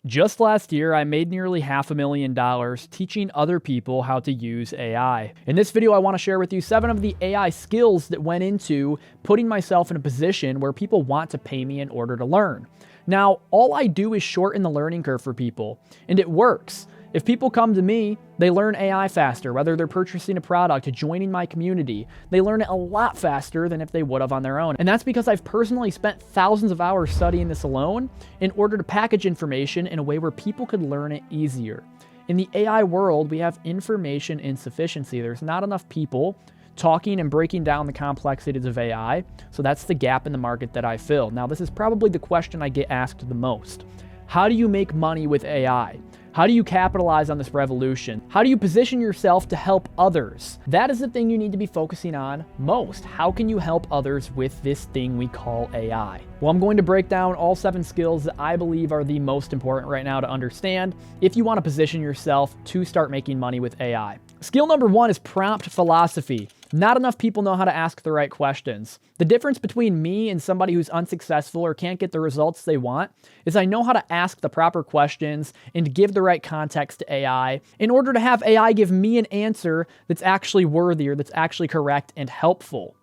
Just last year, I made nearly $500,000 teaching other people how to use AI. In this video, I want to share with you 7 of the AI skills that went into putting myself in a position where people want to pay me in order to learn. Now, all I do is shorten the learning curve for people, and it works. If people come to me, they learn AI faster, whether they're purchasing a product, joining my community. They learn it a lot faster than if they would have on their own. And that's because I've personally spent thousands of hours studying this alone in order to package information in a way where people could learn it easier. In the AI world, we have information insufficiency. There's not enough people talking and breaking down the complexities of AI, so that's the gap in the market that I fill. Now, this is probably the question I get asked the most. How do you make money with AI? How do you capitalize on this revolution? How do you position yourself to help others? That is the thing you need to be focusing on most. How can you help others with this thing we call AI? Well, I'm going to break down all 7 skills that I believe are the most important right now to understand if you want to position yourself to start making money with AI. Skill number 1 is prompt philosophy. Not enough people know how to ask the right questions. The difference between me and somebody who's unsuccessful or can't get the results they want is I know how to ask the proper questions and give the right context to AI in order to have AI give me an answer that's actually worthy or that's actually correct and helpful.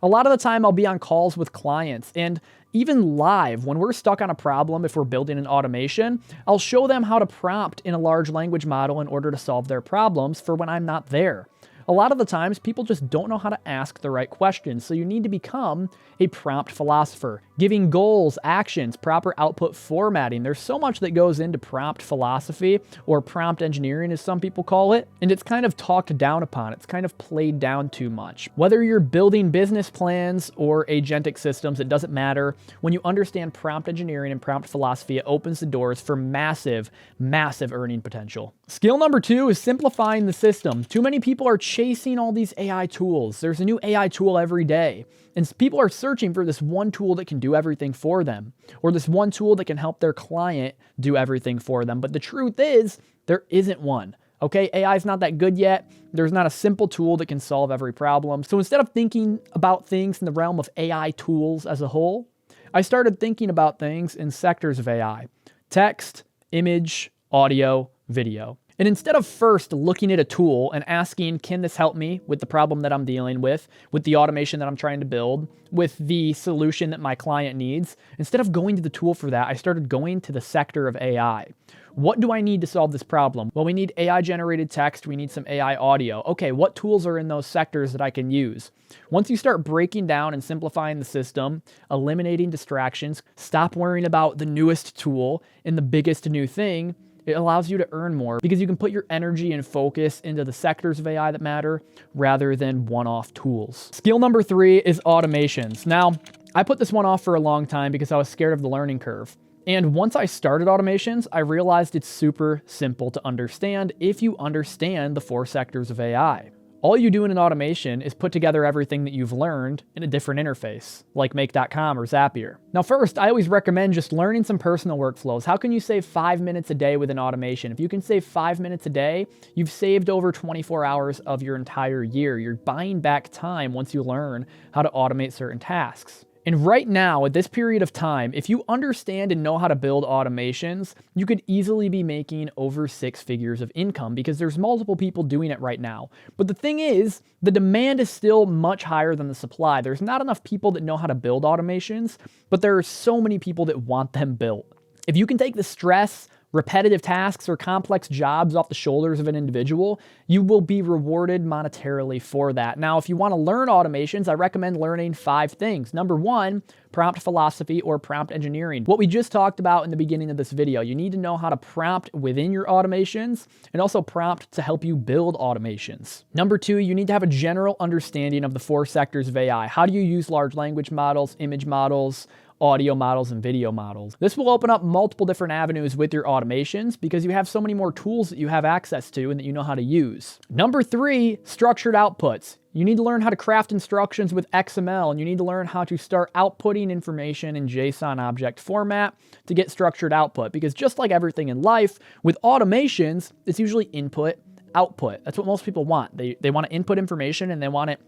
A lot of the time I'll be on calls with clients, and even live, when we're stuck on a problem, if we're building an automation, I'll show them how to prompt in a large language model in order to solve their problems for when I'm not there. A lot of the times, people just don't know how to ask the right questions, so you need to become a prompt philosopher. Giving goals, actions, proper output formatting. There's so much that goes into prompt philosophy, or prompt engineering as some people call it, and it's kind of talked down upon. It's kind of played down too much. Whether you're building business plans or agentic systems, it doesn't matter. When you understand prompt engineering and prompt philosophy, it opens the doors for massive, massive earning potential. Skill number 2 is simplifying the system. Too many people are chasing all these AI tools. There's a new AI tool every day. And people are searching for this one tool that can do everything for them, or this one tool that can help their client do everything for them. But the truth is, there isn't one. Okay, AI is not that good yet. There's not a simple tool that can solve every problem. So instead of thinking about things in the realm of AI tools as a whole, I started thinking about things in sectors of AI: text, image, audio, video. And instead of first looking at a tool and asking, can this help me with the problem that I'm dealing with the automation that I'm trying to build, with the solution that my client needs, instead of going to the tool for that, I started going to the sector of AI. What do I need to solve this problem? Well, we need AI generated text. We need some AI audio. Okay, what tools are in those sectors that I can use? Once you start breaking down and simplifying the system, eliminating distractions, stop worrying about the newest tool and the biggest new thing, it allows you to earn more because you can put your energy and focus into the sectors of AI that matter rather than one-off tools. Skill number 3 is automations. Now, I put this one off for a long time because I was scared of the learning curve. And once I started automations, I realized it's super simple to understand if you understand the 4 sectors of AI. All you do in an automation is put together everything that you've learned in a different interface, like Make.com or Zapier. Now first, I always recommend just learning some personal workflows. How can you save 5 minutes a day with an automation? If you can save 5 minutes a day, you've saved over 24 hours of your entire year. You're buying back time once you learn how to automate certain tasks. And right now, at this period of time, if you understand and know how to build automations, you could easily be making over 6 figures of income because there's multiple people doing it right now. But the thing is, the demand is still much higher than the supply. There's not enough people that know how to build automations, but there are so many people that want them built. If you can take the stress, repetitive tasks, or complex jobs off the shoulders of an individual, you will be rewarded monetarily for that. Now, if you want to learn automations, I recommend learning 5 things. Number 1, prompt philosophy or prompt engineering. What we just talked about in the beginning of this video. You need to know how to prompt within your automations and also prompt to help you build automations. Number 2, you need to have a general understanding of the 4 sectors of AI. How do you use large language models, image models, audio models, and video models? This will open up multiple different avenues with your automations because you have so many more tools that you have access to and that you know how to use. Number 3, structured outputs. You need to learn how to craft instructions with XML, and you need to learn how to start outputting information in JSON object format to get structured output, because just like everything in life, with automations, it's usually input, output. That's what most people want. They want to input information and they want it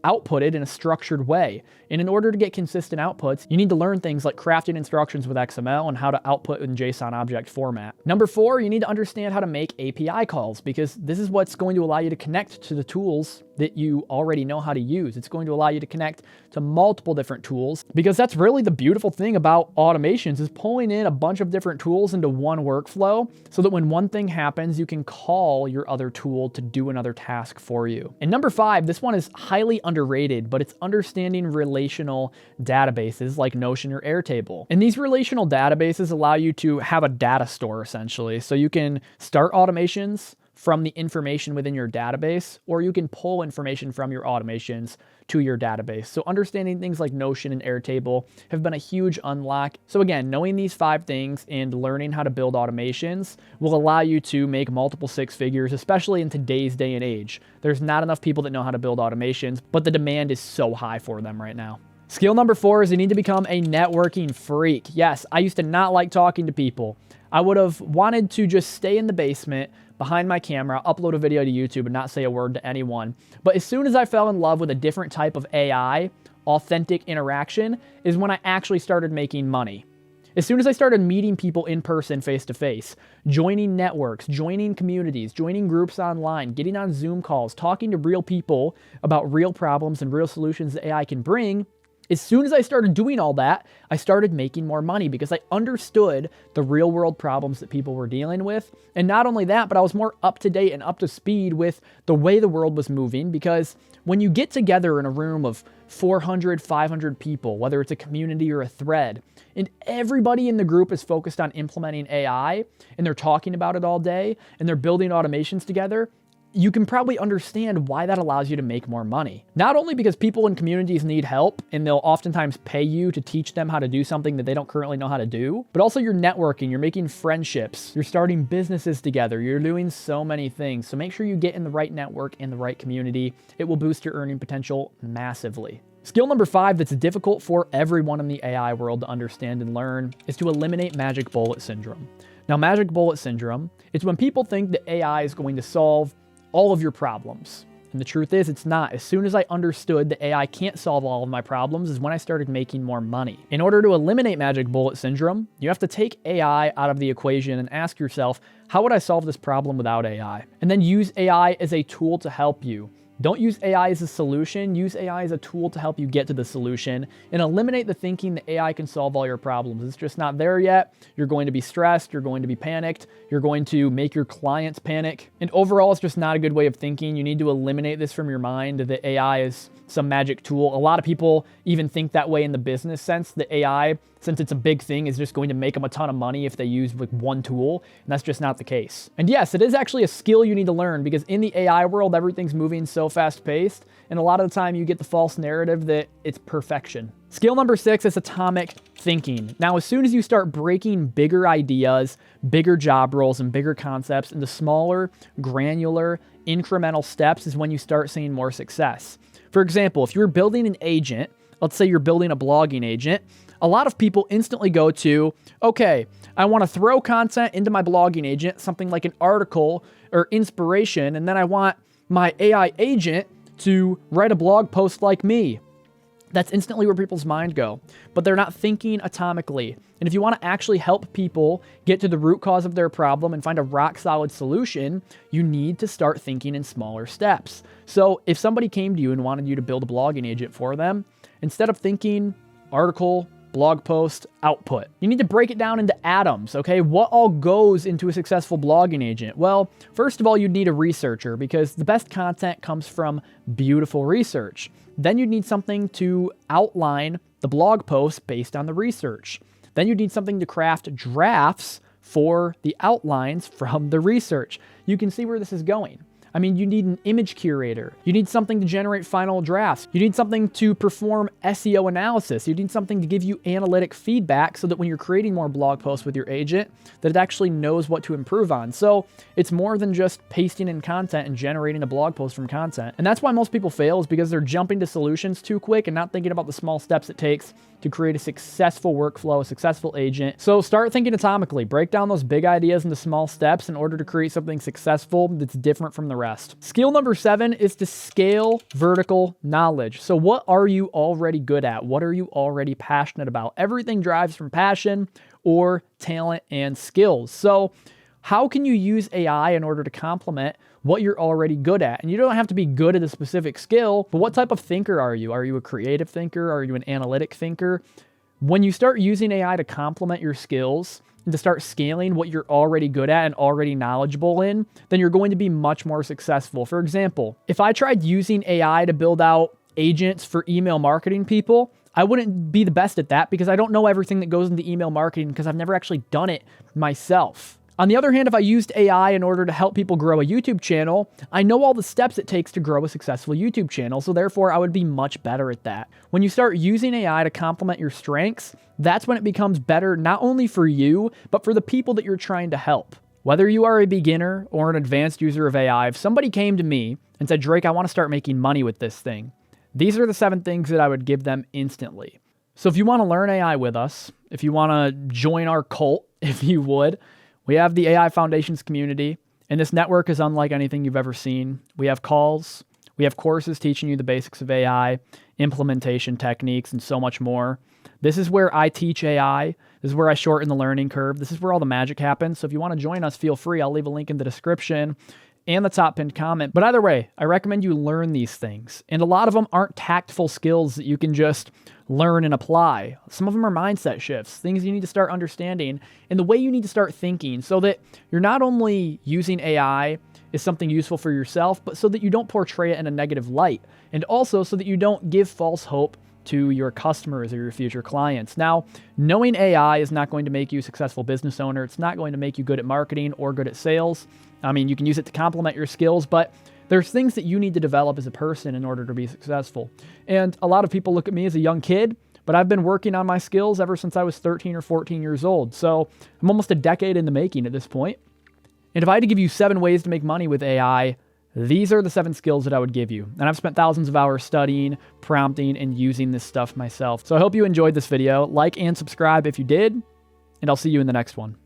outputted in a structured way. And in order to get consistent outputs, you need to learn things like crafting instructions with XML and how to output in JSON object format. Number 4, you need to understand how to make API calls, because this is what's going to allow you to connect to the tools that you already know how to use. It's going to allow you to connect to multiple different tools, because that's really the beautiful thing about automations, is pulling in a bunch of different tools into one workflow so that when one thing happens, you can call your other tool to do another task for you. And number 5, this one is highly underrated, but it's understanding relational databases like Notion or Airtable. And these relational databases allow you to have a data store, essentially. So you can start automations from the information within your database, or you can pull information from your automations to your database. So understanding things like Notion and Airtable have been a huge unlock. So again, knowing these 5 things and learning how to build automations will allow you to make multiple 6 figures, especially in today's day and age. There's not enough people that know how to build automations, but the demand is so high for them right now. Skill number 4 is you need to become a networking freak. Yes, I used to not like talking to people. I would have wanted to just stay in the basement behind my camera, upload a video to YouTube, and not say a word to anyone. But as soon as I fell in love with a different type of AI, authentic interaction, is when I actually started making money. As soon as I started meeting people in person, face to face, joining networks, joining communities, joining groups online, getting on Zoom calls, talking to real people about real problems and real solutions that AI can bring, as soon as I started doing all that, I started making more money because I understood the real world problems that people were dealing with. And not only that, but I was more up to date and up to speed with the way the world was moving, because when you get together in a room of 400, 500 people, whether it's a community or a thread, and everybody in the group is focused on implementing AI, and they're talking about it all day, and they're building automations together, you can probably understand why that allows you to make more money. Not only because people in communities need help and they'll oftentimes pay you to teach them how to do something that they don't currently know how to do, but also you're networking, you're making friendships, you're starting businesses together, you're doing so many things. So make sure you get in the right network, in the right community. It will boost your earning potential massively. Skill number 5 that's difficult for everyone in the AI world to understand and learn is to eliminate magic bullet syndrome. Now, magic bullet syndrome is when people think that AI is going to solve all of your problems. And the truth is, it's not. As soon as I understood that AI can't solve all of my problems is when I started making more money. In order to eliminate magic bullet syndrome, you have to take AI out of the equation and ask yourself, how would I solve this problem without AI? And then use AI as a tool to help you. Don't use AI as a solution, use AI as a tool to help you get to the solution, and eliminate the thinking that AI can solve all your problems. It's just not there yet. You're going to be stressed, you're going to be panicked, you're going to make your clients panic, and overall it's just not a good way of thinking. You need to eliminate this from your mind, that AI is some magic tool. A lot of people even think that way in the business sense, that AI, since it's a big thing, is just going to make them a ton of money if they use like one tool, and that's just not the case. And yes, it is actually a skill you need to learn, because in the AI world, everything's moving so fast-paced, and a lot of the time you get the false narrative that it's perfection. Skill number 6 is atomic thinking. Now, as soon as you start breaking bigger ideas, bigger job roles, and bigger concepts into smaller, granular, incremental steps is when you start seeing more success. For example, if you're building an agent, let's say you're building a blogging agent, a lot of people instantly go to, okay, I want to throw content into my blogging agent, something like an article or inspiration, and then I want my AI agent to write a blog post like me. That's instantly where people's mind go, but they're not thinking atomically. And if you want to actually help people get to the root cause of their problem and find a rock solid solution, you need to start thinking in smaller steps. So if somebody came to you and wanted you to build a blogging agent for them, instead of thinking article, blog post, output, you need to break it down into atoms, okay? What all goes into a successful blogging agent? Well, first of all, you'd need a researcher, because the best content comes from beautiful research. Then you'd need something to outline the blog post based on the research. Then you'd need something to craft drafts for the outlines from the research. You can see where this is going. I mean, you need an image curator. You need something to generate final drafts. You need something to perform SEO analysis. You need something to give you analytic feedback so that when you're creating more blog posts with your agent, that it actually knows what to improve on. So it's more than just pasting in content and generating a blog post from content. And that's why most people fail, is because they're jumping to solutions too quick and not thinking about the small steps it takes to create a successful workflow, a successful agent. So start thinking atomically. Break down those big ideas into small steps in order to create something successful that's different from the rest. Skill number 7 is to scale vertical knowledge. So what are you already good at? What are you already passionate about? Everything drives from passion or talent and skills. So how can you use AI in order to complement what you're already good at? And you don't have to be good at a specific skill, but what type of thinker are you? Are you a creative thinker? Are you an analytic thinker? When you start using AI to complement your skills and to start scaling what you're already good at and already knowledgeable in, then you're going to be much more successful. For example, if I tried using AI to build out agents for email marketing people, I wouldn't be the best at that because I don't know everything that goes into email marketing because I've never actually done it myself. On the other hand, if I used AI in order to help people grow a YouTube channel, I know all the steps it takes to grow a successful YouTube channel, so therefore I would be much better at that. When you start using AI to complement your strengths, that's when it becomes better not only for you, but for the people that you're trying to help. Whether you are a beginner or an advanced user of AI, if somebody came to me and said, Drake, I want to start making money with this thing, these are the 7 things that I would give them instantly. So if you want to learn AI with us, if you want to join our cult, if you would, we have the AI Foundations community, and this network is unlike anything you've ever seen. We have calls, we have courses teaching you the basics of AI, implementation techniques, and so much more. This is where I teach AI. This is where I shorten the learning curve. This is where all the magic happens. So if you want to join us, feel free. I'll leave a link in the description and the top pinned comment. But either way, I recommend you learn these things. And a lot of them aren't tactful skills that you can just learn and apply. Some of them are mindset shifts, things you need to start understanding, and the way you need to start thinking so that you're not only using AI as something useful for yourself, but so that you don't portray it in a negative light. And also so that you don't give false hope to your customers or your future clients. Now, knowing AI is not going to make you a successful business owner. It's not going to make you good at marketing or good at sales. I mean, you can use it to complement your skills, but there's things that you need to develop as a person in order to be successful. And a lot of people look at me as a young kid, but I've been working on my skills ever since I was 13 or 14 years old. So I'm almost a decade in the making at this point. And if I had to give you 7 ways to make money with AI, these are the 7 skills that I would give you. And I've spent thousands of hours studying, prompting, and using this stuff myself. So I hope you enjoyed this video. Like and subscribe if you did, and I'll see you in the next one.